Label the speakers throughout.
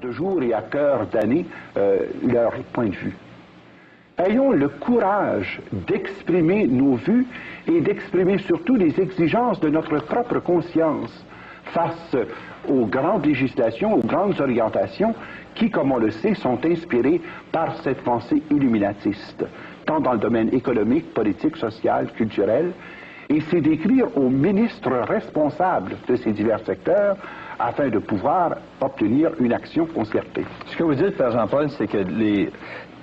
Speaker 1: de jour et à cœur d'année leur point de vue. Ayons le courage d'exprimer nos vues et d'exprimer surtout les exigences de notre propre conscience face aux grandes législations, aux grandes orientations qui, comme on le sait, sont inspirées par cette pensée illuminatiste, tant dans le domaine économique, politique, social, culturel, et c'est d'écrire aux ministres responsables de ces divers secteurs afin de pouvoir obtenir une action concertée.
Speaker 2: Ce que vous dites, Père Jean-Paul, c'est que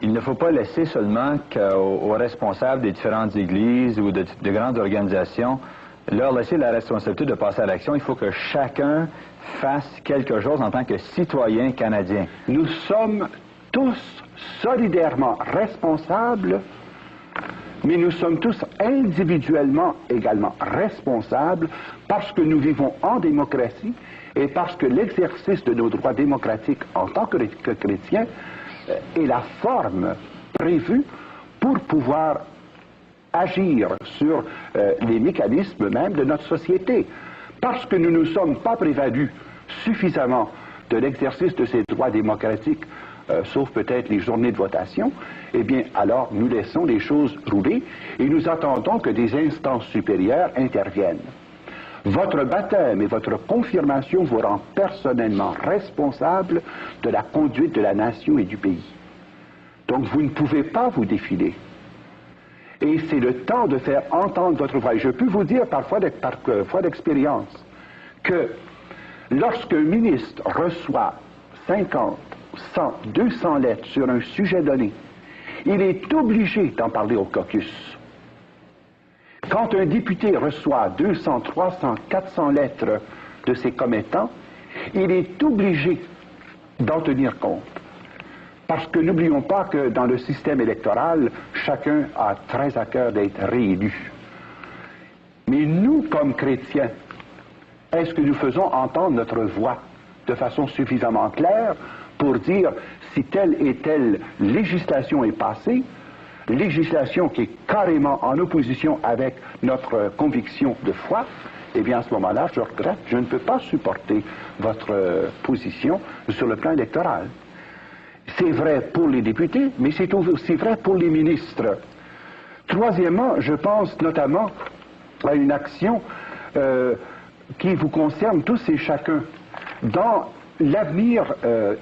Speaker 2: il ne faut pas laisser seulement aux responsables des différentes églises ou de grandes organisations leur laisser la responsabilité de passer à l'action. Il faut que chacun fasse quelque chose en tant que citoyen canadien.
Speaker 1: Nous sommes tous solidairement responsables, mais nous sommes tous individuellement également responsables parce que nous vivons en démocratie et parce que l'exercice de nos droits démocratiques en tant que chrétiens est la forme prévue pour pouvoir agir sur les mécanismes même de notre société. Parce que nous ne nous sommes pas prévalus suffisamment de l'exercice de ces droits démocratiques, sauf peut-être les journées de votation, eh bien, alors nous laissons les choses rouler et nous attendons que des instances supérieures interviennent. Votre baptême et votre confirmation vous rend personnellement responsable de la conduite de la nation et du pays. Donc vous ne pouvez pas vous défiler. Et c'est le temps de faire entendre votre voix. Et je peux vous dire parfois d'expérience que lorsqu'un ministre reçoit 50, 100, 200 lettres sur un sujet donné, il est obligé d'en parler au caucus. Quand un député reçoit 200, 300, 400 lettres de ses commettants, il est obligé d'en tenir compte. Parce que n'oublions pas que dans le système électoral, chacun a très à cœur d'être réélu. Mais nous, comme chrétiens, est-ce que nous faisons entendre notre voix de façon suffisamment claire pour dire si telle et telle législation est passée, législation qui est carrément en opposition avec notre conviction de foi, eh bien à ce moment-là, je regrette, je ne peux pas supporter votre position sur le plan électoral. C'est vrai pour les députés, mais c'est aussi vrai pour les ministres. Troisièmement, je pense notamment à une action qui vous concerne tous et chacun. Dans l'avenir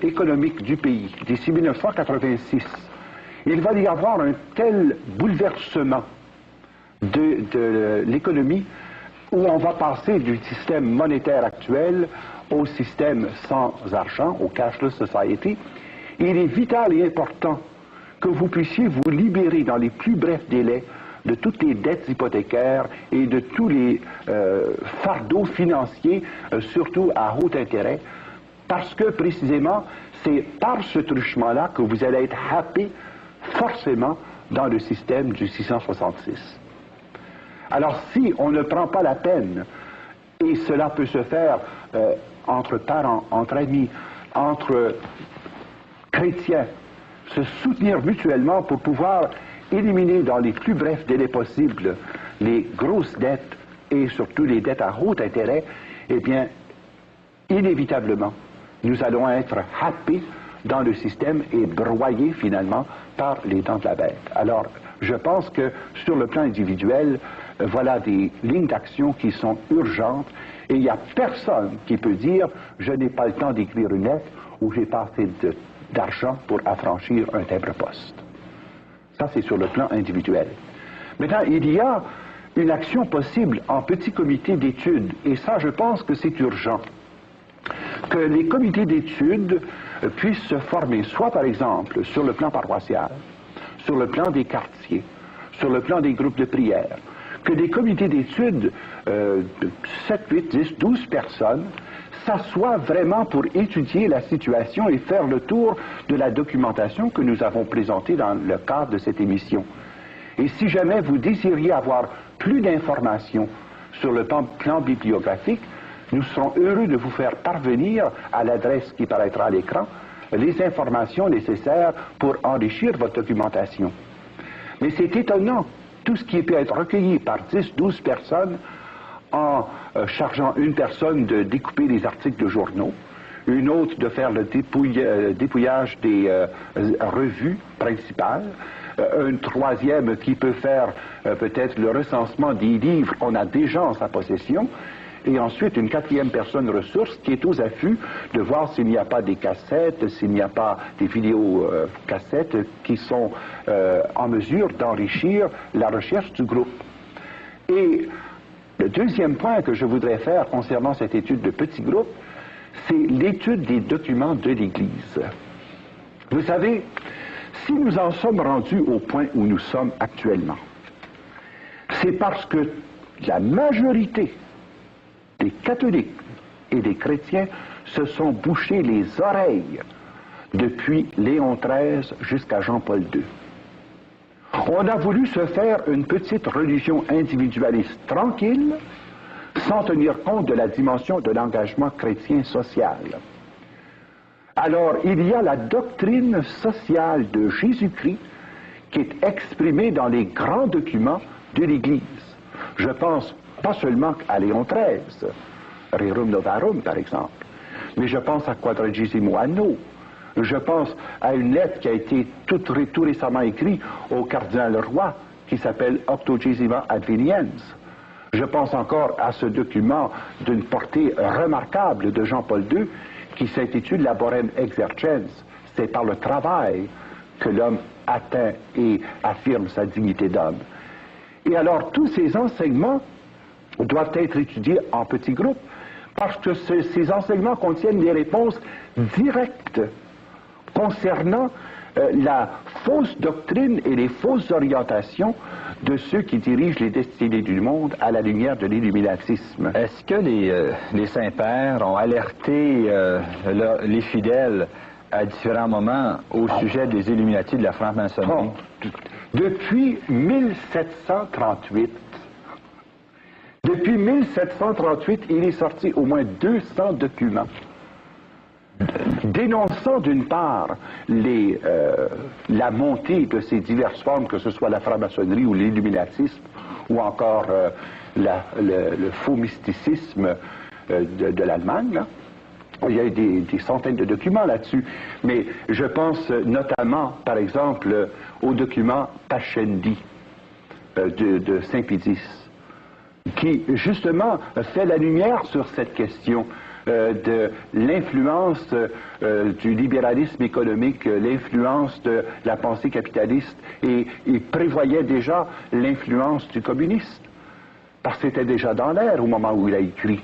Speaker 1: économique du pays, d'ici 1986, il va y avoir un tel bouleversement de l'économie où on va passer du système monétaire actuel au système sans argent, au cashless society. Il est vital et important que vous puissiez vous libérer dans les plus brefs délais de toutes les dettes hypothécaires et de tous les fardeaux financiers, surtout à haut intérêt, parce que précisément, c'est par ce truchement-là que vous allez être happé forcément dans le système du 666. Alors si on ne prend pas la peine, et cela peut se faire entre parents, entre amis, entre chrétiens, se soutenir mutuellement pour pouvoir éliminer dans les plus brefs délais possibles les grosses dettes et surtout les dettes à haut intérêt, eh bien, inévitablement, nous allons être happés dans le système et broyés finalement par les dents de la bête. Alors, je pense que sur le plan individuel, voilà des lignes d'action qui sont urgentes et il n'y a personne qui peut dire « je n'ai pas le temps d'écrire une lettre » ou « j'ai pas assez d'argent pour affranchir un timbre-poste ». Ça, c'est sur le plan individuel. Maintenant, il y a une action possible en petit comité d'études, et ça, je pense que c'est urgent. Que les comités d'études puissent se former, soit par exemple sur le plan paroissial, sur le plan des quartiers, sur le plan des groupes de prière, que des comités d'études, 7, 8, 10, 12 personnes, s'assoient vraiment pour étudier la situation et faire le tour de la documentation que nous avons présentée dans le cadre de cette émission. Et si jamais vous désiriez avoir plus d'informations sur le plan bibliographique, nous serons heureux de vous faire parvenir à l'adresse qui paraîtra à l'écran les informations nécessaires pour enrichir votre documentation. Mais c'est étonnant, tout ce qui peut être recueilli par 10, 12 personnes en chargeant une personne de découper les articles de journaux, une autre de faire le dépouillage des revues principales, une troisième qui peut faire peut-être le recensement des livres qu'on a déjà en sa possession, et ensuite une quatrième personne ressource qui est aux affûts de voir s'il n'y a pas des cassettes, s'il n'y a pas des vidéos cassettes qui sont en mesure d'enrichir la recherche du groupe. Et le deuxième point que je voudrais faire concernant cette étude de petits groupes, c'est l'étude des documents de l'Église. Vous savez, si nous en sommes rendus au point où nous sommes actuellement, c'est parce que la majorité des catholiques et des chrétiens se sont bouchés les oreilles depuis Léon XIII jusqu'à Jean-Paul II. On a voulu se faire une petite religion individualiste tranquille, sans tenir compte de la dimension de l'engagement chrétien social. Alors, il y a la doctrine sociale de Jésus-Christ qui est exprimée dans les grands documents de l'Église. Je pense pas seulement à Léon XIII, Rerum Novarum par exemple, mais je pense à Quadragesimo Anno, je pense à une lettre qui a été tout récemment écrite au cardinal Roy, qui s'appelle Octogesima Adveniens. Je pense encore à ce document d'une portée remarquable de Jean-Paul II, qui s'intitule Laborem Exercens. C'est par le travail que l'homme atteint et affirme sa dignité d'homme. Et alors, tous ces enseignements doivent être étudiés en petits groupes, parce que ces enseignements contiennent des réponses directes concernant la fausse doctrine et les fausses orientations de ceux qui dirigent les destinées du monde à la lumière de l'illuminatisme.
Speaker 2: Est-ce que les saints-pères ont alerté les fidèles à différents moments au sujet des Illuminati de la franc-maçonnerie?
Speaker 1: Depuis 1738, il est sorti au moins 200 documents dénonçant d'une part la montée de ces diverses formes, que ce soit la franc-maçonnerie ou l'illuminatisme, ou encore le faux mysticisme de l'Allemagne. Il y a eu des centaines de documents là-dessus, mais je pense notamment, par exemple, au document Pascendi de Saint-Pédis, qui justement fait la lumière sur cette question de l'influence du libéralisme économique, l'influence de la pensée capitaliste, et il prévoyait déjà l'influence du communisme, parce que c'était déjà dans l'air au moment où il a écrit.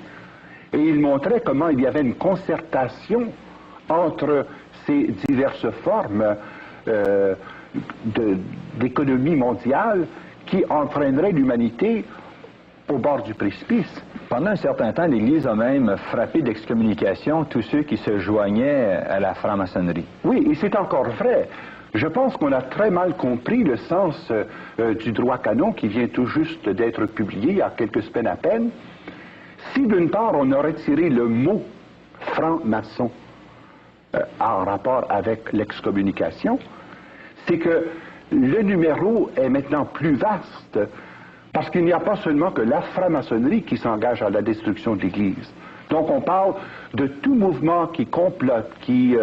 Speaker 1: Et il montrait comment il y avait une concertation entre ces diverses formes d'économie mondiale qui entraîneraient l'humanité au bord du précipice.
Speaker 2: Pendant un certain temps, l'Église a même frappé d'excommunication tous ceux qui se joignaient à la franc-maçonnerie.
Speaker 1: Oui, et c'est encore vrai. Je pense qu'on a très mal compris le sens du droit canon qui vient tout juste d'être publié il y a quelques semaines à peine. Si d'une part on a retiré le mot franc-maçon en rapport avec l'excommunication, c'est que le numéro est maintenant plus vaste, parce qu'il n'y a pas seulement que la franc-maçonnerie qui s'engage à la destruction de l'Église. Donc on parle de tout mouvement qui complote, qui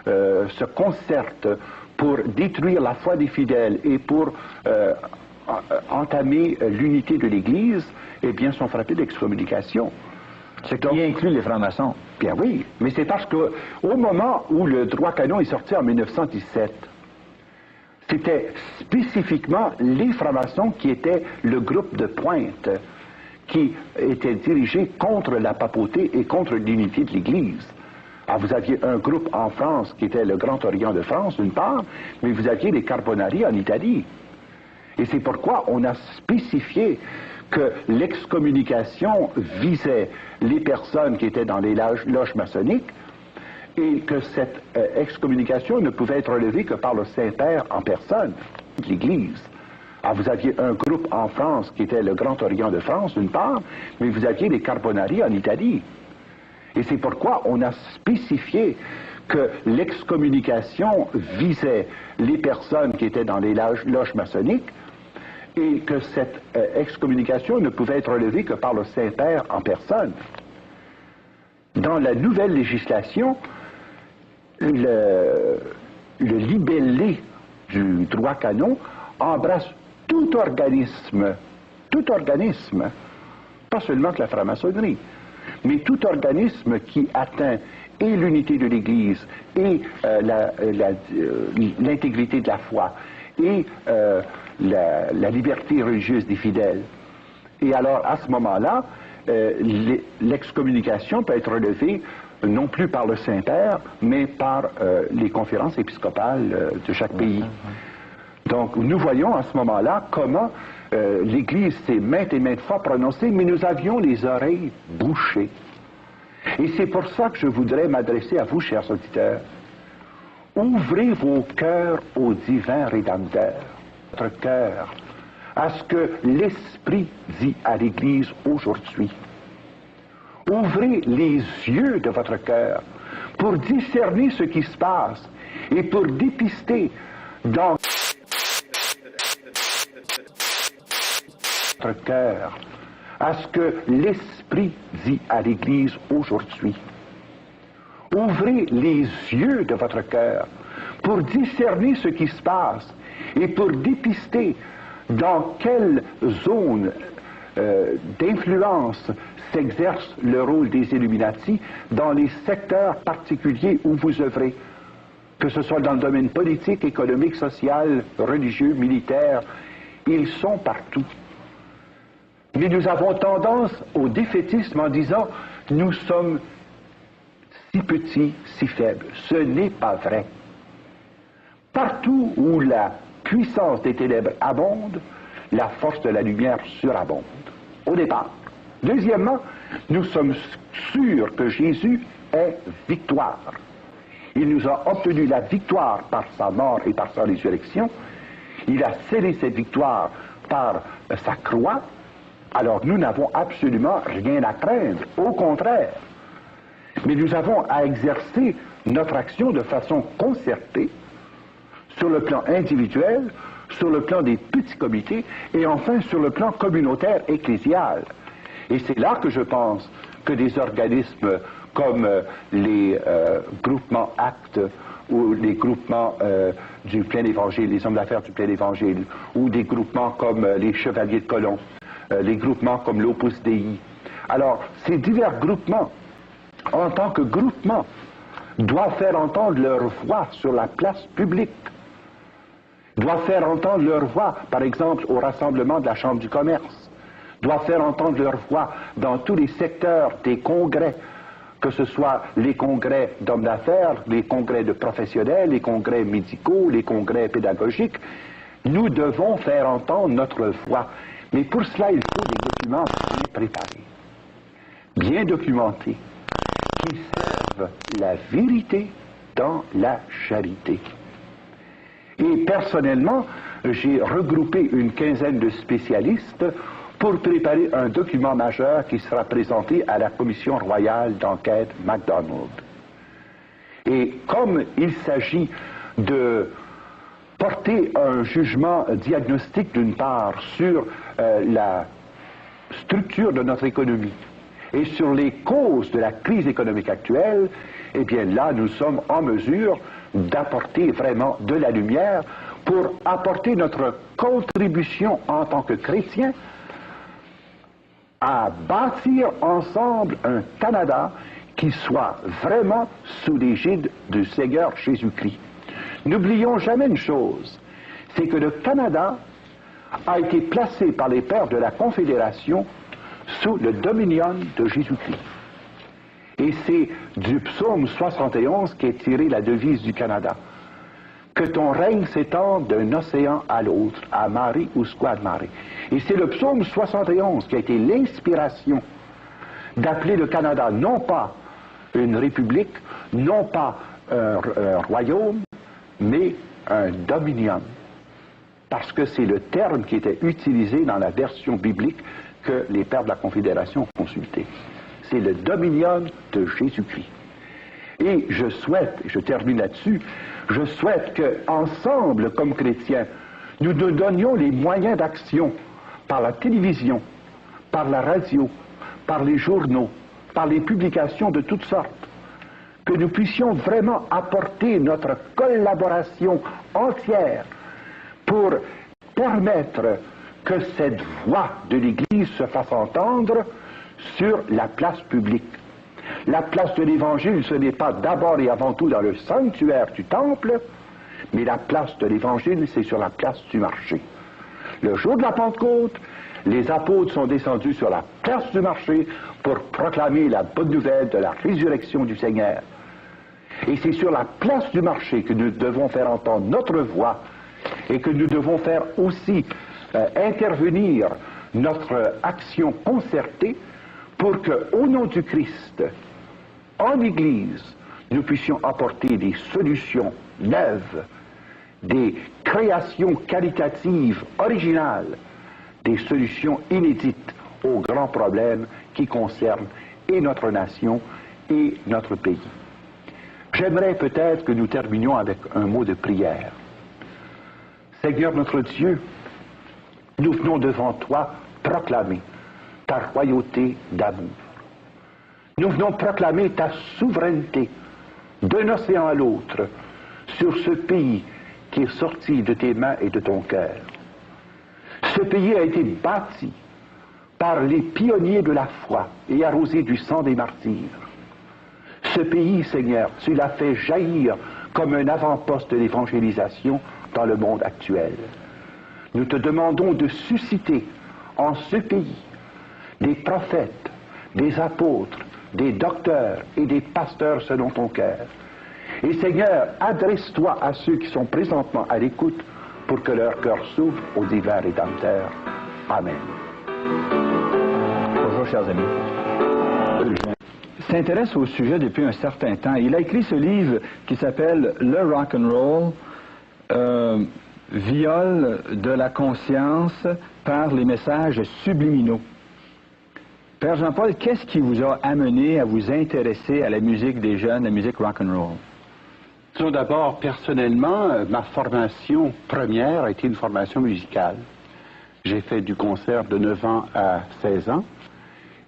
Speaker 1: se concerte pour détruire la foi des fidèles et pour entamer l'unité de l'Église, eh bien sont frappés d'excommunication.
Speaker 2: Ce qui inclut les francs-maçons.
Speaker 1: Bien oui, mais c'est parce qu'au moment où le droit canon est sorti en 1917, c'était spécifiquement les francs-maçons qui étaient le groupe de pointe qui était dirigé contre la papauté et contre l'unité de l'Église. Alors vous aviez un groupe en France qui était le Grand Orient de France, d'une part, mais vous aviez les Carbonari en Italie. Et c'est pourquoi on a spécifié que l'excommunication visait les personnes qui étaient dans les loges maçonniques, et que cette excommunication ne pouvait être relevée que par le Saint-Père en personne, l'Église. Alors vous aviez un groupe en France qui était le Grand Orient de France, d'une part, mais vous aviez les Carbonari en Italie. Et c'est pourquoi on a spécifié que l'excommunication visait les personnes qui étaient dans les loges maçonniques, et que cette excommunication ne pouvait être relevée que par le Saint-Père en personne. Dans la nouvelle législation, le libellé du droit canon embrasse tout organisme, pas seulement que la franc-maçonnerie, mais tout organisme qui atteint et l'unité de l'Église, et l'intégrité de la foi, et la liberté religieuse des fidèles. Et alors, à ce moment-là, l'excommunication peut être relevée non plus par le Saint-Père, mais par les conférences épiscopales de chaque pays. Donc, nous voyons à ce moment-là comment l'Église s'est maintes et maintes fois prononcée, mais nous avions les oreilles bouchées. Et c'est pour ça que je voudrais m'adresser à vous, chers auditeurs. Ouvrez vos cœurs au divin Rédempteur, votre cœur, à ce que l'Esprit dit à l'Église aujourd'hui. Ouvrez les yeux de votre cœur pour discerner ce qui se passe et pour dépister dans votre cœur à ce que l'Esprit dit à l'Église aujourd'hui. Ouvrez les yeux de votre cœur pour discerner ce qui se passe et pour dépister dans quelle zone d'influence s'exerce le rôle des Illuminati dans les secteurs particuliers où vous œuvrez, que ce soit dans le domaine politique, économique, social, religieux, militaire. Ils sont partout. Mais nous avons tendance au défaitisme en disant « nous sommes si petits, si faibles ». Ce n'est pas vrai. Partout où la puissance des ténèbres abonde, la force de la lumière surabonde, au départ. Deuxièmement, nous sommes sûrs que Jésus est victoire. Il nous a obtenu la victoire par sa mort et par sa résurrection. Il a scellé cette victoire par sa croix. Alors nous n'avons absolument rien à craindre, au contraire. Mais nous avons à exercer notre action de façon concertée, sur le plan individuel, sur le plan des petits comités, et enfin sur le plan communautaire ecclésial. Et c'est là que je pense que des organismes comme les groupements Actes, ou les groupements du plein évangile, les hommes d'affaires du plein évangile, ou des groupements comme les Chevaliers de Colomb, les groupements comme l'Opus Dei. Alors, ces divers groupements, en tant que groupements, doivent faire entendre leur voix sur la place publique, doivent faire entendre leur voix, par exemple, au rassemblement de la Chambre du commerce, doivent faire entendre leur voix dans tous les secteurs des congrès, que ce soit les congrès d'hommes d'affaires, les congrès de professionnels, les congrès médicaux, les congrès pédagogiques. Nous devons faire entendre notre voix. Mais pour cela, il faut des documents bien préparés, bien documentés, qui servent la vérité dans la charité. Et personnellement, j'ai regroupé une quinzaine de spécialistes pour préparer un document majeur qui sera présenté à la Commission royale d'enquête MacDonald. Et comme il s'agit de porter un jugement diagnostique d'une part sur la structure de notre économie et sur les causes de la crise économique actuelle, eh bien là, nous sommes en mesure d'apporter vraiment de la lumière pour apporter notre contribution en tant que chrétiens à bâtir ensemble un Canada qui soit vraiment sous l'égide du Seigneur Jésus-Christ. N'oublions jamais une chose, c'est que le Canada a été placé par les pères de la Confédération sous le dominion de Jésus-Christ. Et c'est du psaume 71 qu'est tirée la devise du Canada. Que ton règne s'étende d'un océan à l'autre, à mare usquad mare. Et c'est le psaume 71 qui a été l'inspiration d'appeler le Canada non pas une république, non pas un royaume, mais un dominion. Parce que c'est le terme qui était utilisé dans la version biblique que les pères de la Confédération ont consulté. C'est le dominion de Jésus-Christ. Et je souhaite, je termine là-dessus, je souhaite qu'ensemble, comme chrétiens, nous nous donnions les moyens d'action par la télévision, par la radio, par les journaux, par les publications de toutes sortes, que nous puissions vraiment apporter notre collaboration entière pour permettre que cette voix de l'Église se fasse entendre sur la place publique. La place de l'Évangile, ce n'est pas d'abord et avant tout dans le sanctuaire du temple, mais la place de l'Évangile, c'est sur la place du marché. Le jour de la Pentecôte, les apôtres sont descendus sur la place du marché pour proclamer la bonne nouvelle de la résurrection du Seigneur. Et c'est sur la place du marché que nous devons faire entendre notre voix et que nous devons faire aussi intervenir notre action concertée pour que, au nom du Christ, en Église, nous puissions apporter des solutions neuves, des créations qualitatives originales, des solutions inédites aux grands problèmes qui concernent et notre nation et notre pays. J'aimerais peut-être que nous terminions avec un mot de prière. Seigneur notre Dieu, nous venons devant toi proclamer ta royauté d'amour. Nous venons proclamer ta souveraineté d'un océan à l'autre sur ce pays qui est sorti de tes mains et de ton cœur. Ce pays a été bâti par les pionniers de la foi et arrosé du sang des martyrs. Ce pays, Seigneur, tu l'as fait jaillir comme un avant-poste de l'évangélisation dans le monde actuel. Nous te demandons de susciter en ce pays des prophètes, des apôtres, des docteurs et des pasteurs selon ton cœur. Et Seigneur, adresse-toi à ceux qui sont présentement à l'écoute pour que leur cœur s'ouvre au divin Rédempteur. Amen.
Speaker 2: Bonjour, chers amis. S'intéresse au sujet depuis un certain temps. Il a écrit ce livre qui s'appelle « Le rock and roll, viol de la conscience par les messages subliminaux ». Père Jean-Paul, qu'est-ce qui vous a amené à vous intéresser à la musique des jeunes, la musique rock and roll?
Speaker 1: Tout d'abord, personnellement, ma formation première a été une formation musicale. J'ai fait du concert de 9 ans à 16 ans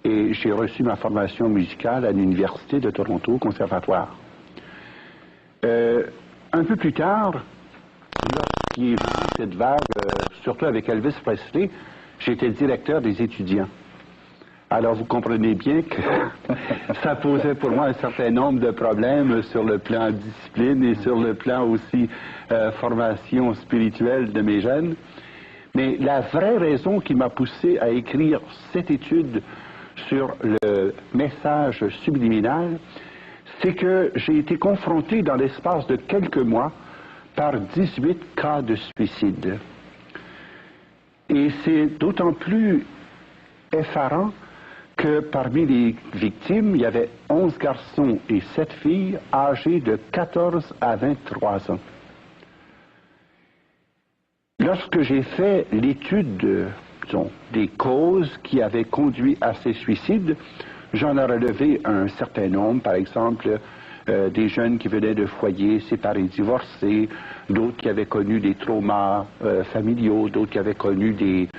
Speaker 1: et j'ai reçu ma formation musicale à l'Université de Toronto, au Conservatoire. Un peu plus tard, lorsqu'il y a eu cette vague, surtout avec Elvis Presley, j'étais directeur des étudiants. Alors vous comprenez bien que ça posait pour moi un certain nombre de problèmes sur le plan discipline et sur le plan aussi formation spirituelle de mes jeunes. Mais la vraie raison qui m'a poussé à écrire cette étude sur le message subliminal, c'est que j'ai été confronté dans l'espace de quelques mois par 18 cas de suicide. Et c'est d'autant plus effarant que parmi les victimes, il y avait 11 garçons et 7 filles âgés de 14 à 23 ans. Lorsque j'ai fait l'étude des causes qui avaient conduit à ces suicides, j'en ai relevé un certain nombre, par exemple des jeunes qui venaient de foyers séparés, divorcés, d'autres qui avaient connu des traumas familiaux, d'autres qui avaient connu des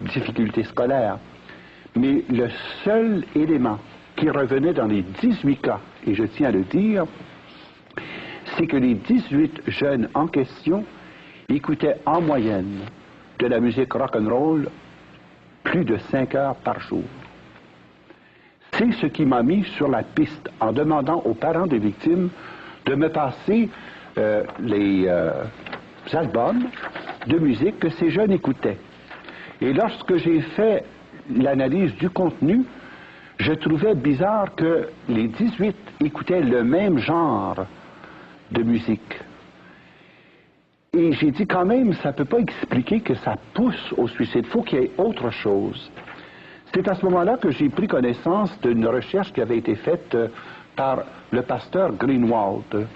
Speaker 1: difficultés scolaires. Mais le seul élément qui revenait dans les 18 cas, et je tiens à le dire, c'est que les 18 jeunes en question écoutaient en moyenne de la musique rock'n'roll plus de 5 heures par jour. C'est ce qui m'a mis sur la piste en demandant aux parents des victimes de me passer les albums de musique que ces jeunes écoutaient. Et lorsque j'ai fait l'analyse du contenu, je trouvais bizarre que les 18 écoutaient le même genre de musique. Et j'ai dit quand même, ça ne peut pas expliquer que ça pousse au suicide. Il faut qu'il y ait autre chose. C'est à ce moment-là que j'ai pris connaissance d'une recherche qui avait été faite par le pasteur Greenwald.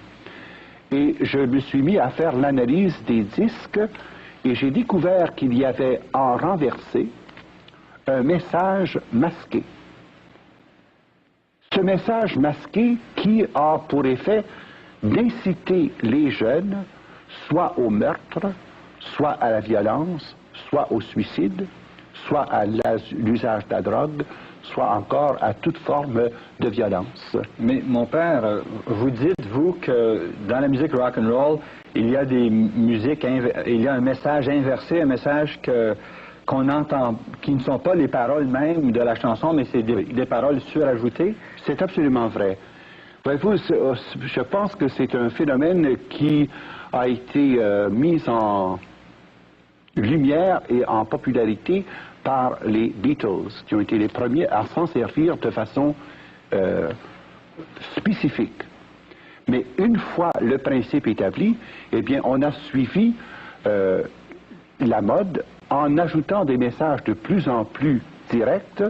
Speaker 1: Et je me suis mis à faire l'analyse des disques et j'ai découvert qu'il y avait en renversé un message masqué. Ce message masqué qui a pour effet d'inciter les jeunes soit au meurtre, soit à la violence, soit au suicide, soit à l'usage de la drogue, soit encore à toute forme de violence.
Speaker 2: Mais mon père, vous dites, vous, que dans la musique rock and roll, il y a des musiques, il y a un message inversé, un message qu'on entend, qui ne sont pas les paroles mêmes de la chanson, mais c'est des paroles surajoutées.
Speaker 1: C'est absolument vrai. Voyez-vous, je pense que c'est un phénomène qui a été mis en lumière et en popularité par les Beatles, qui ont été les premiers à s'en servir de façon spécifique. Mais une fois le principe établi, eh bien, on a suivi la mode en ajoutant des messages de plus en plus directs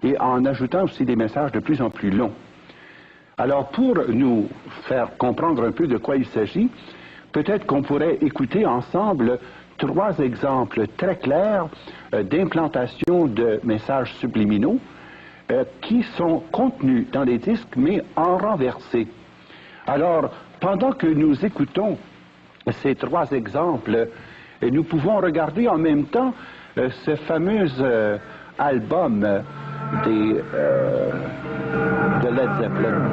Speaker 1: et en ajoutant aussi des messages de plus en plus longs. Alors, pour nous faire comprendre un peu de quoi il s'agit, peut-être qu'on pourrait écouter ensemble 3 exemples très clairs d'implantation de messages subliminaux qui sont contenus dans les disques, mais en renversé. Alors, pendant que nous écoutons ces 3 exemples, nous pouvons regarder en même temps ce fameux album de Led Zeppelin.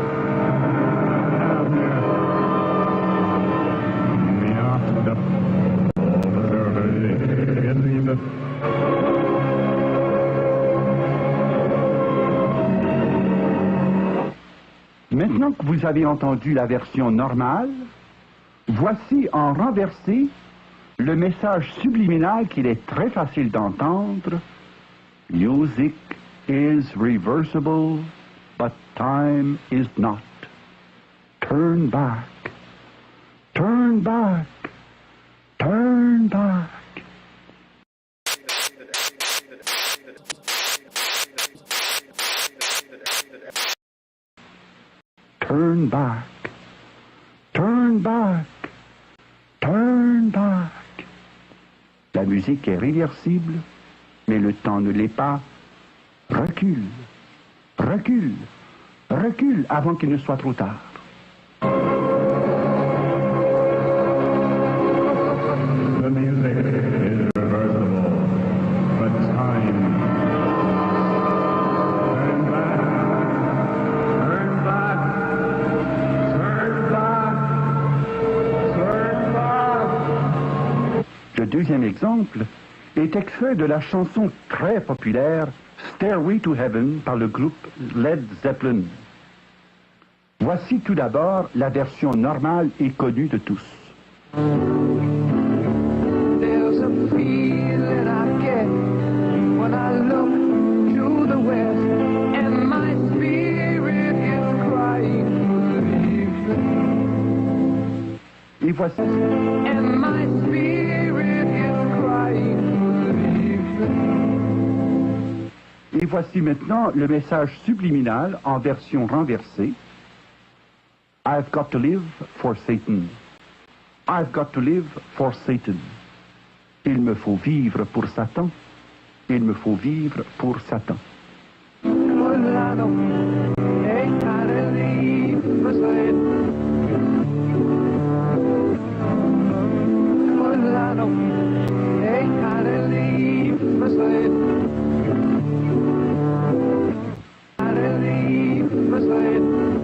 Speaker 1: Maintenant que vous avez entendu la version normale, voici en renversé le message subliminal qu'il est très facile d'entendre. Music is reversible, but time is not. Turn back, turn back, turn back. Turn back, turn back, turn back. La musique est réversible, mais le temps ne l'est pas. Recule, recule, recule avant qu'il ne soit trop tard.
Speaker 3: The music is reversible, but time. Turn back, turn back, turn back, turn back.
Speaker 1: Le deuxième exemple est extrait de la chanson très populaire Stairway to Heaven par le groupe Led Zeppelin. Voici tout d'abord la version normale et connue de tous.
Speaker 4: There's a feeling I get when I look to the west, and my spirit is crying for leaving.
Speaker 1: Et voici,
Speaker 4: And my spirit is crying for leaving.
Speaker 1: et voici maintenant le message subliminal en version renversée. I've got to live for Satan. I've got to live for Satan. Il me faut vivre pour Satan. Il me faut vivre pour Satan.
Speaker 4: Mulano, ain't gotta leave for Satan. Mulano, ain't gotta leave for Satan. Gotta leave for Satan.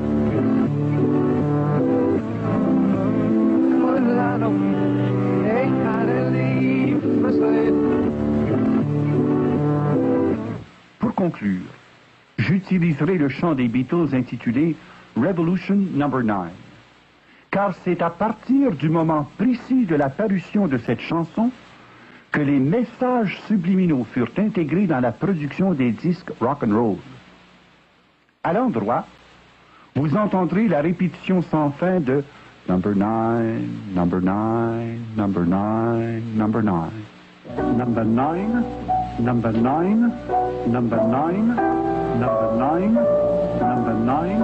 Speaker 4: Mulano, ain't gotta leave for Satan.
Speaker 1: Pour conclure, j'utiliserai le chant des Beatles intitulé Revolution No. 9, car c'est à partir du moment précis de la parution de cette chanson que les messages subliminaux furent intégrés dans la production des disques rock and roll. À l'endroit, vous entendrez la répétition sans fin de Number 9, Number 9, Number 9, Number 9. Number 9, Number 9, Number 9, Number 9, Number 9,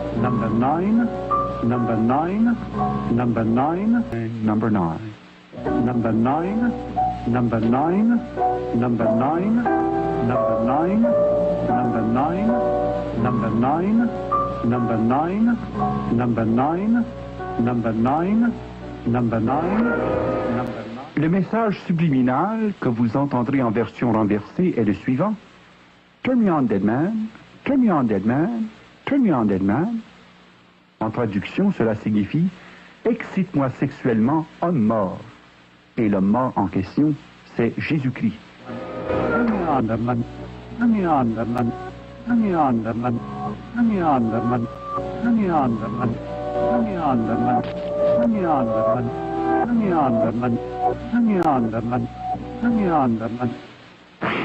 Speaker 1: Number 9, Number 9, Number 9, Number 9. Number 9, Number 9, Number 9, Number 9, Number 9, Number 9, Number 9, Number 9, Number 9, Number 9, Number 9. Le message subliminal que vous entendrez en version renversée est le suivant. Turn me on, dead man. Turn me on, dead man. Turn me on, dead man. En traduction, cela signifie excite-moi sexuellement, homme mort. Et l'homme mort en question, c'est Jésus-Christ.
Speaker 4: Turn me on, dead man. Turn me on, dead man. Turn me on, dead man. Turn me on, dead man. Turn me on, dead man. Turn me on, dead man. Turn me on, dead man. Turn me on, dead man. Turn me on, dead man. Turn me on, dead man.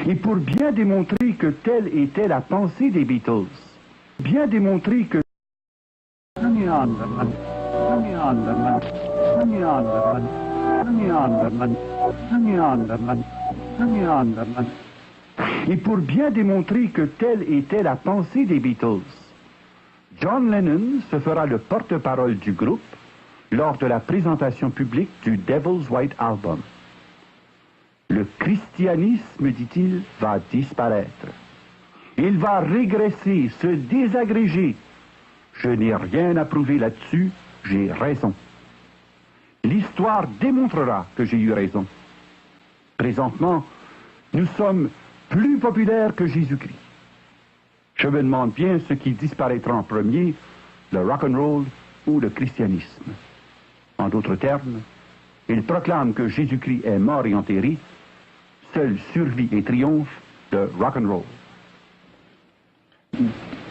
Speaker 1: Et pour bien démontrer que telle était la pensée des Beatles, bien démontrer que
Speaker 4: Turn me on, dead man. Turn me on, dead man. Turn me on, dead man. Turn me on, dead man. Turn me on, dead man. Turn me on, dead man.
Speaker 1: et pour bien démontrer que telle était la pensée des Beatles, John Lennon se fera le porte-parole du groupe lors de la présentation publique du Devil's White Album. Le christianisme, dit-il, va disparaître. Il va régresser, se désagréger. Je n'ai rien à prouver là-dessus, j'ai raison. L'histoire démontrera que j'ai eu raison. Présentement, nous sommes plus populaires que Jésus-Christ. Je me demande bien ce qui disparaîtra en premier, le rock'n'roll ou le christianisme. En d'autres termes, il proclame que Jésus-Christ est mort et enterré, seule survie et triomphe de rock'n'roll.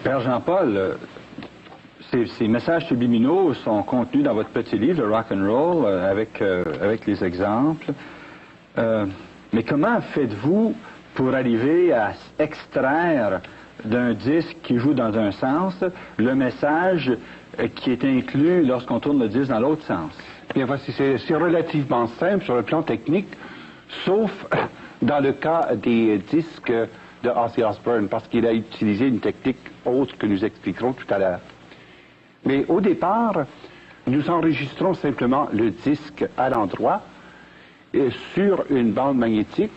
Speaker 2: Père Jean-Paul, ces messages subliminaux sont contenus dans votre petit livre, le Rock'n'Roll, avec les exemples. Mais comment faites-vous pour arriver à extraire d'un disque qui joue dans un sens le message qui est inclus lorsqu'on tourne le disque dans l'autre sens?
Speaker 1: Bien, voici, c'est relativement simple sur le plan technique, sauf dans le cas des disques de Ozzy Osbourne, parce qu'il a utilisé une technique autre que nous expliquerons tout à l'heure. Mais au départ, nous enregistrons simplement le disque à l'endroit sur une bande magnétique,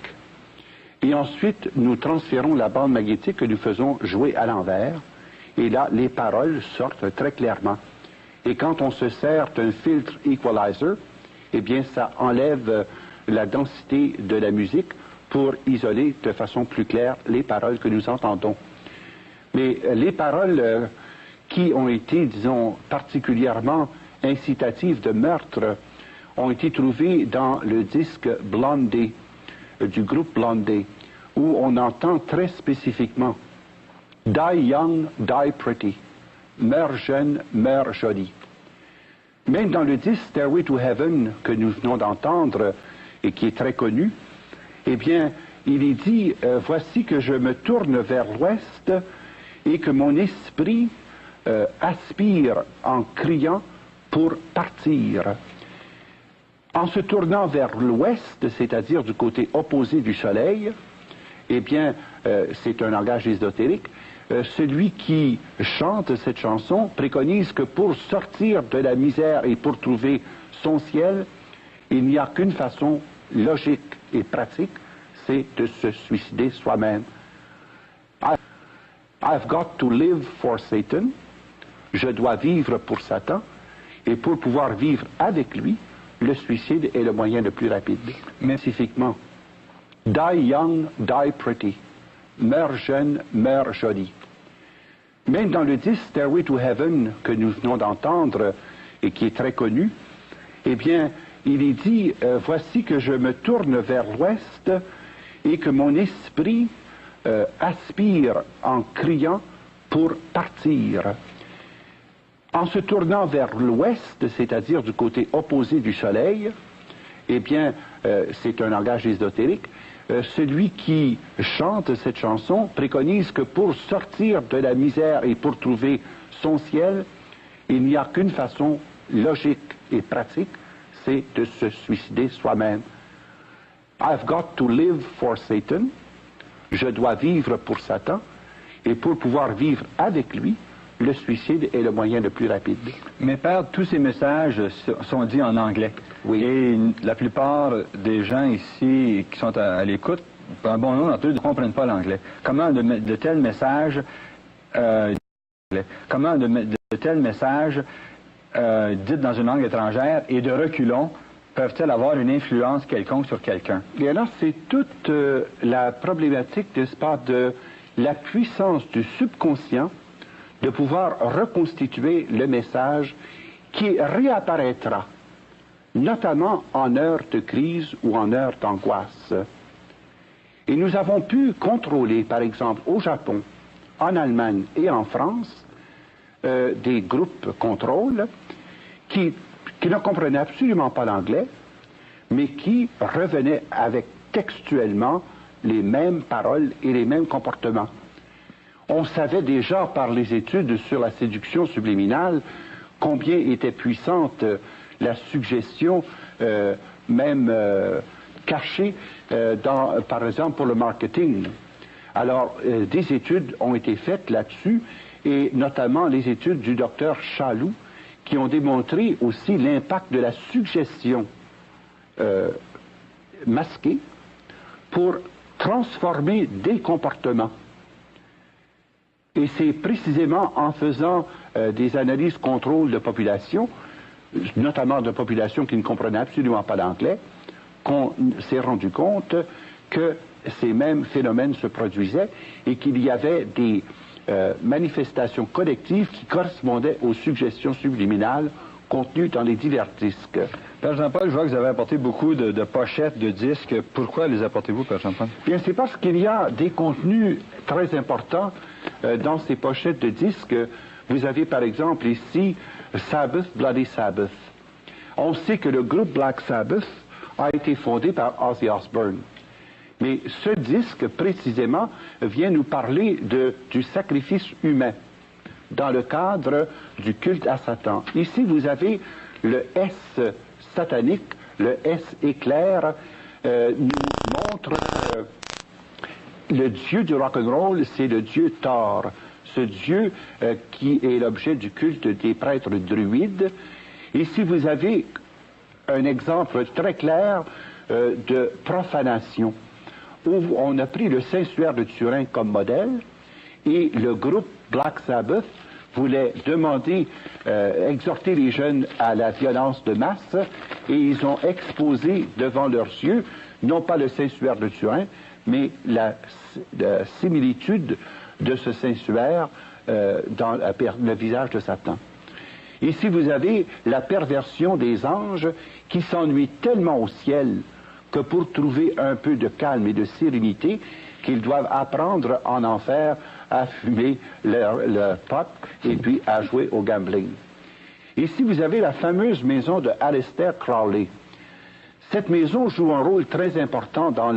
Speaker 1: et ensuite nous transférons la bande magnétique que nous faisons jouer à l'envers, et là les paroles sortent très clairement. Et quand on se sert d'un filtre equalizer, eh bien ça enlève la densité de la musique pour isoler de façon plus claire les paroles que nous entendons. Mais les paroles qui ont été, disons, particulièrement incitatives de meurtre ont été trouvées dans le disque Blondie, du groupe Blondie, où on entend très spécifiquement « Die young, die pretty »,« Meurs jeune, meurs jolie ». Même dans le disque Stairway to Heaven que nous venons d'entendre et qui est très connu, eh bien, il est dit voici que je me tourne vers l'ouest et que mon esprit aspire en criant pour partir. En se tournant vers l'ouest, c'est-à-dire du côté opposé du soleil, eh bien, c'est un langage ésotérique. Celui qui chante cette chanson préconise que pour sortir de la misère et pour trouver son ciel, il n'y a qu'une façon logique et pratique, c'est de se suicider soi-même. I've got to live for Satan. Je dois vivre pour Satan. Et pour pouvoir vivre avec lui, le suicide est le moyen le plus rapide. Mais spécifiquement, die young, die pretty. Meurs jeune, meurs jolie. Même dans le disque Stairway to Heaven que nous venons d'entendre et qui est très connu, eh bien, il est dit voici que je me tourne vers l'ouest et que mon esprit aspire en criant pour partir. En se tournant vers l'ouest, c'est-à-dire du côté opposé du soleil, eh bien, c'est un langage ésotérique. Celui qui chante cette chanson préconise que pour sortir de la misère et pour trouver son ciel, il n'y a qu'une façon logique et pratique, c'est de se suicider soi-même. I've got to live for Satan. Je dois vivre pour Satan. Et pour pouvoir vivre avec lui, le suicide est le moyen le plus rapide.
Speaker 2: Mais Père, tous ces messages sont dits en anglais.
Speaker 1: Oui.
Speaker 2: Et la plupart des gens ici qui sont à l'écoute, un bon nombre d'entre eux ne comprennent pas l'anglais. Comment de tels messages dits dans une langue étrangère et de reculons peuvent-elles avoir une influence quelconque sur quelqu'un?
Speaker 1: Et alors, c'est toute la problématique, n'est-ce pas, de la puissance du subconscient de pouvoir reconstituer le message qui réapparaîtra, notamment en heure de crise ou en heure d'angoisse. Et nous avons pu contrôler, par exemple, au Japon, en Allemagne et en France, des groupes contrôle qui ne comprenaient absolument pas l'anglais, mais qui revenaient avec textuellement les mêmes paroles et les mêmes comportements. On savait déjà par les études sur la séduction subliminale combien était puissante la suggestion, même cachée, par exemple pour le marketing. Alors, des études ont été faites là-dessus, et notamment les études du docteur Chaloux, qui ont démontré aussi l'impact de la suggestion masquée pour transformer des comportements. Et c'est précisément en faisant des analyses contrôle de population, notamment de populations qui ne comprenaient absolument pas l'anglais, qu'on s'est rendu compte que ces mêmes phénomènes se produisaient et qu'il y avait des manifestations collectives qui correspondaient aux suggestions subliminales contenues dans les divers disques.
Speaker 2: Père Jean-Paul, je vois que vous avez apporté beaucoup de pochettes, de disques. Pourquoi les apportez-vous, Père Jean-Paul?
Speaker 1: Bien, c'est parce qu'il y a des contenus très importants dans ces pochettes de disques. Vous avez par exemple ici Sabbath, Bloody Sabbath. On sait que le groupe Black Sabbath a été fondé par Ozzy Osbourne. Mais ce disque, précisément, vient nous parler du sacrifice humain dans le cadre du culte à Satan. Ici, vous avez le S satanique, le S éclair, nous montre le dieu du rock'n'roll, c'est le dieu Thor. Ce dieu qui est l'objet du culte des prêtres druides. Ici, vous avez un exemple très clair de profanation, où on a pris le Saint-Suaire de Turin comme modèle, et le groupe Black Sabbath voulait demander, exhorter les jeunes à la violence de masse, et ils ont exposé devant leurs yeux, non pas le Saint-Suaire de Turin, mais la similitude de ce Saint-Suaire dans le visage de Satan. Ici, vous avez la perversion des anges qui s'ennuient tellement au ciel que pour trouver un peu de calme et de sérénité, qu'ils doivent apprendre en enfer à fumer leur pot et puis à jouer au gambling. Ici, vous avez la fameuse maison de Aleister Crowley. Cette maison joue un rôle très important dans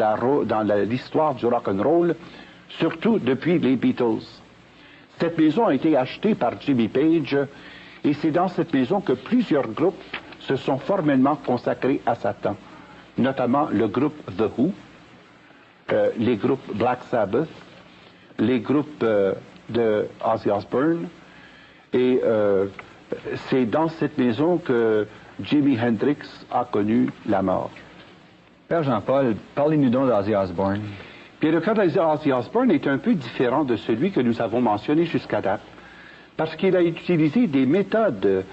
Speaker 1: l'histoire du rock'n'roll, surtout depuis les Beatles. Cette maison a été achetée par Jimmy Page, et c'est dans cette maison que plusieurs groupes se sont formellement consacrés à Satan, notamment le groupe The Who, les groupes Black Sabbath, les groupes de Ozzy Osbourne, et c'est dans cette maison que Jimi Hendrix a connu la mort.
Speaker 2: Père Jean-Paul, parlez-nous donc d'Ozzy Osbourne.
Speaker 1: Bien, le cas d'Ozzy Osbourne est un peu différent de celui que nous avons mentionné jusqu'à date, parce qu'il a utilisé des méthodes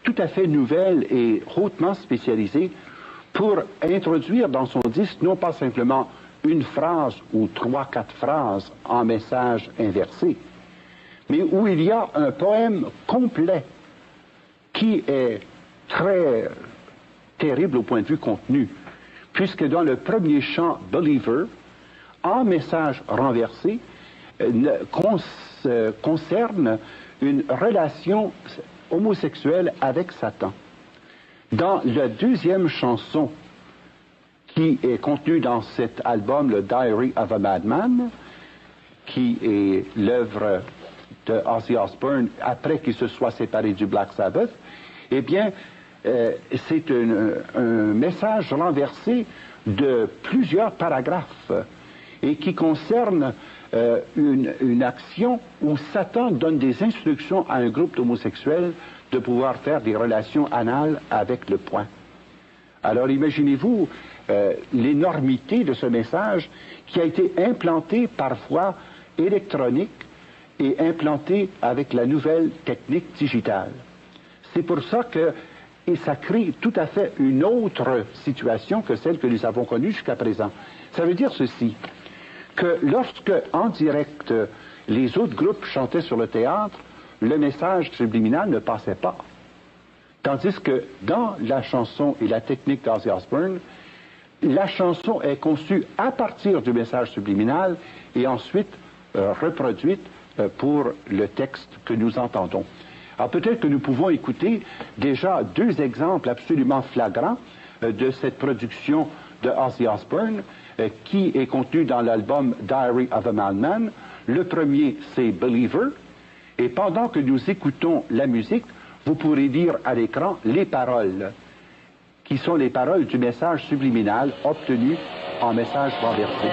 Speaker 1: tout à fait nouvelles et hautement spécialisées pour introduire dans son disque non pas simplement une phrase ou 3-4 phrases en message inversé, mais où il y a un poème complet qui est très terrible au point de vue contenu, puisque dans le premier chant « Believer », en message renversé, concerne une relation homosexuelle avec Satan. Dans la deuxième chanson qui est contenue dans cet album, le Diary of a Madman, qui est l'œuvre de Ozzy Osbourne après qu'il se soit séparé du Black Sabbath, eh bien, c'est un message renversé de plusieurs paragraphes et qui concerne une action où Satan donne des instructions à un groupe d'homosexuels de pouvoir faire des relations anales avec le poing. Alors imaginez-vous l'énormité de ce message qui a été implanté parfois électronique et implanté avec la nouvelle technique digitale. C'est pour ça que et ça crée tout à fait une autre situation que celle que nous avons connue jusqu'à présent. Ça veut dire ceci, que lorsque, en direct, les autres groupes chantaient sur le théâtre, le message subliminal ne passait pas. Tandis que dans la chanson et la technique d'Ozzy Osbourne, la chanson est conçue à partir du message subliminal et ensuite reproduite pour le texte que nous entendons. Alors peut-être que nous pouvons écouter déjà deux exemples absolument flagrants de cette production de Ozzy Osbourne qui est contenu dans l'album Diary of a Madman. Le premier, c'est Believer, et pendant que nous écoutons la musique, vous pourrez lire à l'écran les paroles, qui sont les paroles du message subliminal obtenu en message renversé.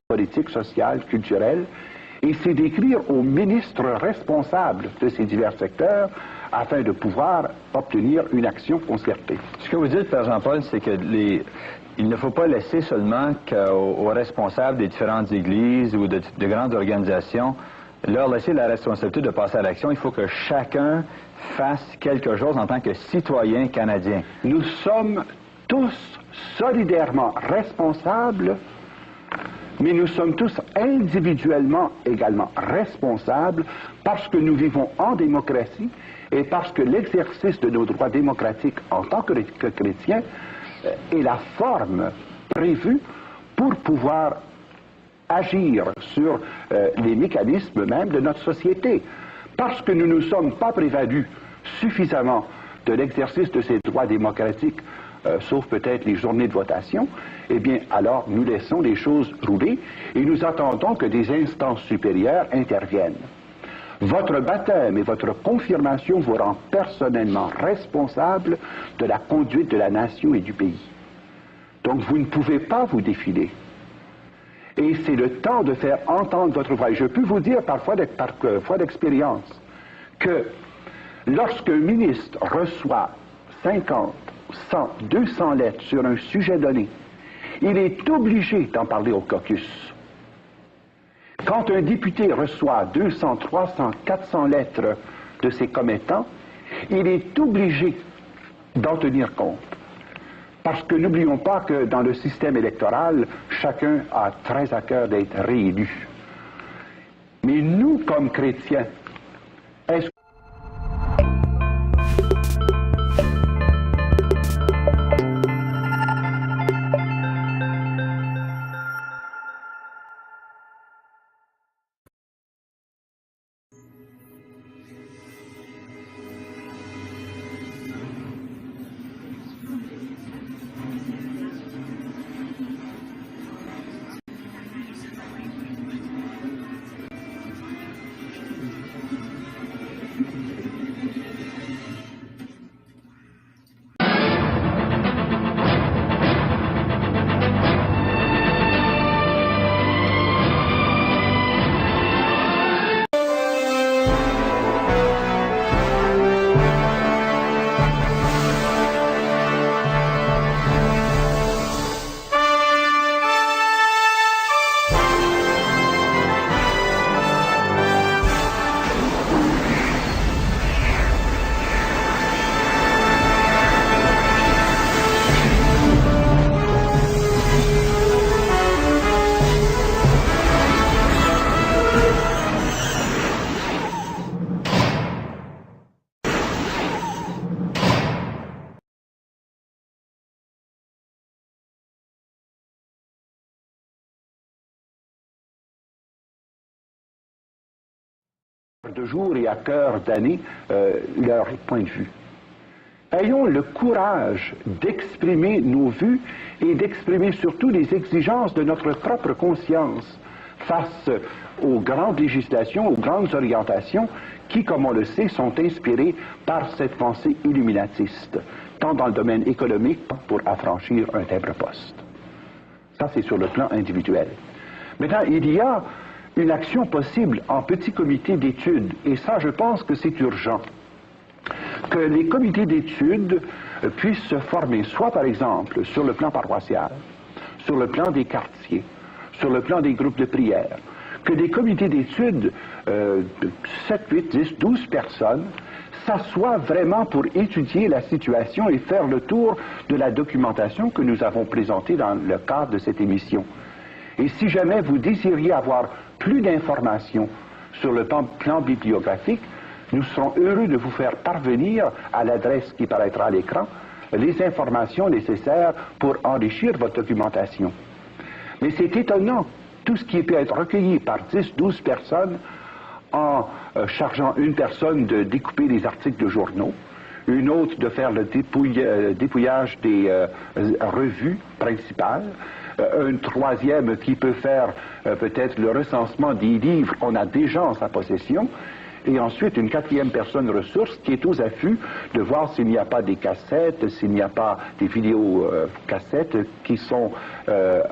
Speaker 1: Politique, sociale, culturelle, et c'est d'écrire aux ministres responsables de ces divers secteurs afin de pouvoir obtenir une action concertée.
Speaker 2: Ce que vous dites, Père Jean-Paul, c'est que il ne faut pas laisser seulement aux responsables des différentes églises ou de grandes organisations leur laisser la responsabilité de passer à l'action. Il faut que chacun fasse quelque chose en tant que citoyen canadien.
Speaker 1: Nous sommes tous solidairement responsables, mais nous sommes tous individuellement également responsables parce que nous vivons en démocratie et parce que l'exercice de nos droits démocratiques en tant que chrétiens est la forme prévue pour pouvoir agir sur les mécanismes même de notre société. Parce que nous ne nous sommes pas prévalus suffisamment de l'exercice de ces droits démocratiques, sauf peut-être les journées de votation, eh bien, alors nous laissons les choses rouler et nous attendons que des instances supérieures interviennent. Votre baptême et votre confirmation vous rend personnellement responsable de la conduite de la nation et du pays. Donc, vous ne pouvez pas vous défiler. Et c'est le temps de faire entendre votre voix. Et je peux vous dire parfois d'expérience que lorsqu'un ministre reçoit 50, 100, 200 lettres sur un sujet donné, il est obligé d'en parler au caucus. Quand un député reçoit 200, 300, 400 lettres de ses commettants, il est obligé d'en tenir compte. Parce que n'oublions pas que dans le système électoral, chacun a très à cœur d'être réélu. Mais nous, comme chrétiens, est-ce de jour et à cœur d'année leur point de vue. Ayons le courage d'exprimer nos vues et d'exprimer surtout les exigences de notre propre conscience face aux grandes législations, aux grandes orientations qui, comme on le sait, sont inspirées par cette pensée illuminatiste, tant dans le domaine économique pour affranchir un timbre-poste. Ça, c'est sur le plan individuel. Maintenant, il y a une action possible en petit comité d'études, et ça, je pense que c'est urgent. Que les comités d'études puissent se former, soit par exemple sur le plan paroissial, sur le plan des quartiers, sur le plan des groupes de prière, que des comités d'études, 7, 8, 10, 12 personnes, s'assoient vraiment pour étudier la situation et faire le tour de la documentation que nous avons présentée dans le cadre de cette émission. Et si jamais vous désiriez avoir plus d'informations sur le plan bibliographique, nous serons heureux de vous faire parvenir à l'adresse qui paraîtra à l'écran les informations nécessaires pour enrichir votre documentation. Mais c'est étonnant, tout ce qui peut être recueilli par 10, 12 personnes en chargeant une personne de découper les articles de journaux, une autre de faire le dépouillage des revues principales, un troisième qui peut faire peut-être le recensement des livres qu'on a déjà en sa possession, et ensuite une quatrième personne ressource qui est aux affûts de voir s'il n'y a pas des cassettes, s'il n'y a pas des vidéos cassettes qui sont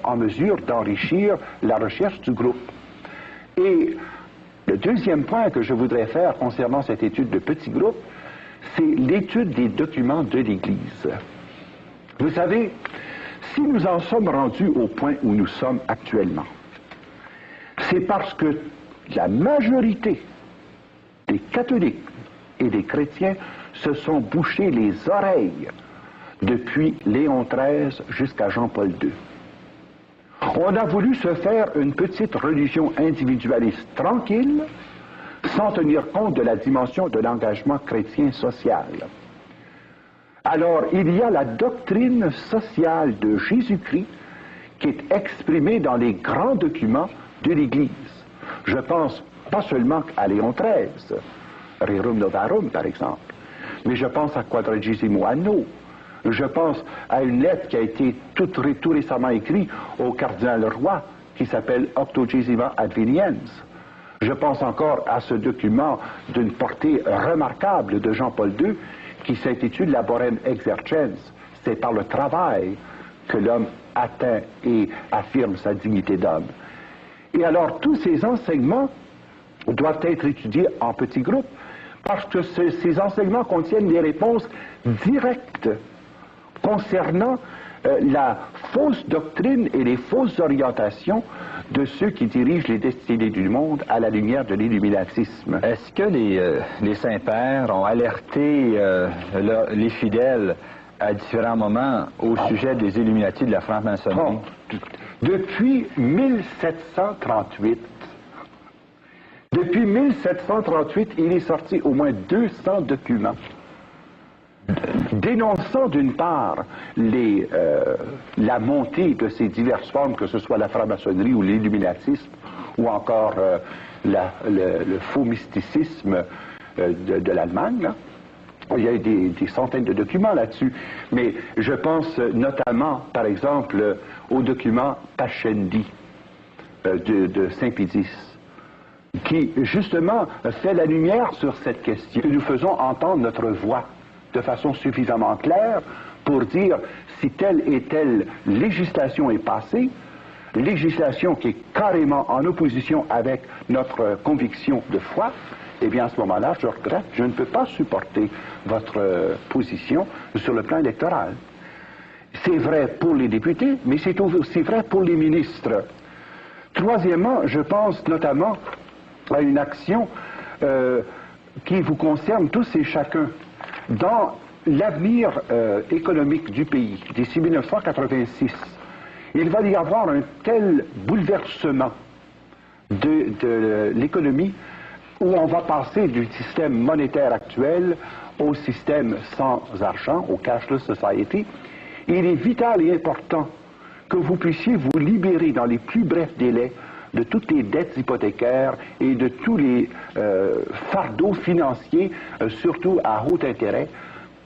Speaker 1: en mesure d'enrichir la recherche du groupe. Et le deuxième point que je voudrais faire concernant cette étude de petits groupes, c'est l'étude des documents de l'Église. Vous savez, si nous en sommes rendus au point où nous sommes actuellement, c'est parce que la majorité des catholiques et des chrétiens se sont bouchés les oreilles depuis Léon XIII jusqu'à Jean-Paul II. On a voulu se faire une petite religion individualiste tranquille, sans tenir compte de la dimension de l'engagement chrétien social. Alors, il y a la doctrine sociale de Jésus-Christ qui est exprimée dans les grands documents de l'Église. Je pense pas seulement à Léon XIII, Rerum Novarum par exemple, mais je pense à Quadragesimo Anno, je pense à une lettre qui a été tout récemment écrite au cardinal Roy, qui s'appelle Octogesima Adveniens. Je pense encore à ce document d'une portée remarquable de Jean-Paul II, qui s'intitule Laborem Exercens. C'est par le travail que l'homme atteint et affirme sa dignité d'homme. Et alors, tous ces enseignements doivent être étudiés en petits groupes, parce que ces enseignements contiennent des réponses directes concernant la fausse doctrine et les fausses orientations de ceux qui dirigent les destinées du monde à la lumière de l'illuminatisme.
Speaker 2: Est-ce que les saints-pères ont alerté les fidèles à différents moments au sujet des Illuminati de la franc-maçonnerie?
Speaker 1: Depuis 1738, il est sorti au moins 200 documents dénonçant d'une part la montée de ces diverses formes, que ce soit la franc-maçonnerie ou l'illuminatisme, ou encore le faux mysticisme de l'Allemagne, là. Il y a des centaines de documents là-dessus, mais je pense notamment, par exemple, au document Pascendi de Saint-Pédis, qui justement fait la lumière sur cette question. Nous faisons entendre notre voix de façon suffisamment claire pour dire si telle et telle législation est passée, législation qui est carrément en opposition avec notre conviction de foi, eh bien à ce moment-là, je regrette, je ne peux pas supporter votre position sur le plan électoral. C'est vrai pour les députés, mais c'est aussi vrai pour les ministres. Troisièmement, je pense notamment à une action qui vous concerne tous et chacun. Dans l'avenir économique du pays, d'ici 1986, il va y avoir un tel bouleversement de l'économie où on va passer du système monétaire actuel au système sans argent, au cashless society. Il est vital et important que vous puissiez vous libérer dans les plus brefs délais de toutes les dettes hypothécaires et de tous les fardeaux financiers, surtout à haut intérêt,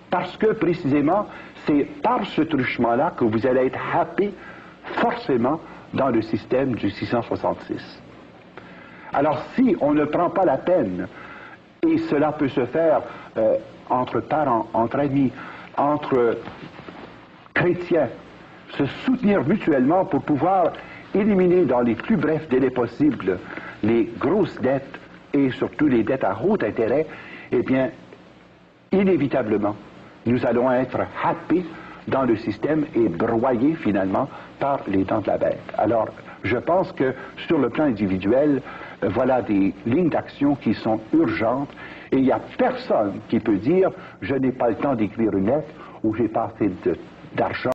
Speaker 1: parce que précisément, c'est par ce truchement-là que vous allez être happé forcément dans le système du 666. Alors si on ne prend pas la peine, et cela peut se faire entre parents, entre amis, entre chrétiens, se soutenir mutuellement pour pouvoir éliminer dans les plus brefs délais possibles les grosses dettes et surtout les dettes à haut intérêt, eh bien, inévitablement, nous allons être happés dans le système et broyés finalement par les dents de la bête. Alors, je pense que sur le plan individuel, voilà des lignes d'action qui sont urgentes et il n'y a personne qui peut dire « je n'ai pas le temps d'écrire une lettre » ou « j'ai pas assez d'argent ».